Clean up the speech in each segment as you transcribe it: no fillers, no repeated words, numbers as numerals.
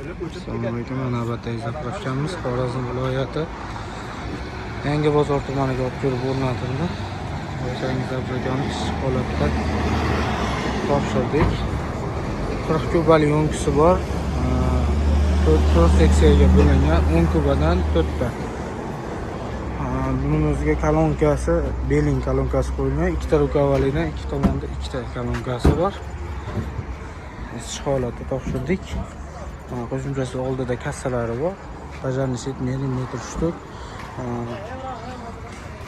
Assalomu alaykum. Navbatdagi zapravkamiz Xorazm viloyati Yangi bozor tumaniga olib kelib o'rnatildi. O'shangiz zapravkamiz holatda topshirdik. 40 kubalik o'nkisi bor. 4 seksiyaga bo'lingan 10 kubadan 4 ta. Buning o'ziga kolonkasi, beling kolonkasi qo'yilgan. 2 ta rukavalidan 2 tomonda 2 ta kolonkasi bor. Issiq holatda topshirdik. Qo'shimchasi oldida kassalari bor. Pajamniy set millimetr shtuk.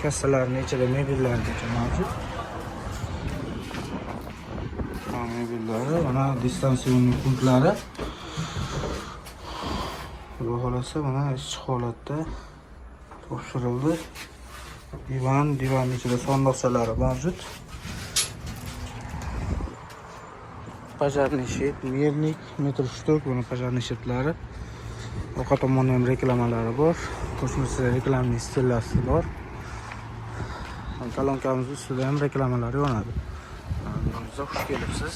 Kassalarning ichida mebellar mavjud. Mebellari, mana distansioniy punktlari. Xudo xolasa mana issiq holatda topshirildi. Divan ichida sondoqchalari mavjud. Пожарный щит, мерник, metr shtuk, buni пожарный shetlari. Orqa tomonda ham reklamalari bor. Qo'shimcha reklamli stillasi bor. Kolonkamiz ustida ham reklamalar yonadi. Bizga xush kelibsiz.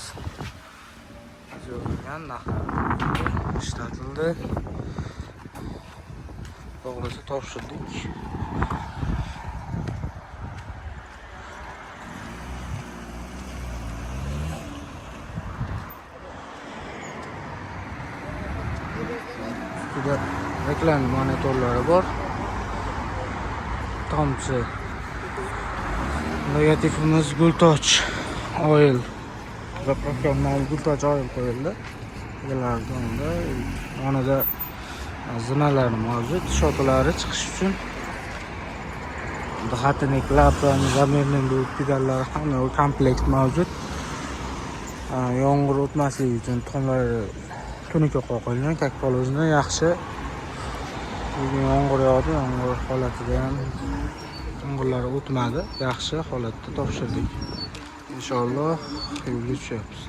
Yo'lgan narxlar ishlatildi. To'g'risi topshirdik. Reklam monitorlari bor. Tomchi. Logotifimiz Gultoch Oil. Zapravkamdan Gultoch Oil qo'yildi. Egalarida yonida zinalar mavjud, shotlari chiqish uchun. Dixatini klapan, zamirning bu pedallari hamma komplekt mavjud. Yomg'ir o'tmasligi uchun tomlari tunuka qo'yilgan, kakpolozini yaxshi. Bugun yomg'ir yog'di, yomg'ir holatida ham yomg'irlar o'tmadi, yaxshi holatda topshirdik. Inshaalloh yo'lga tushyapmiz.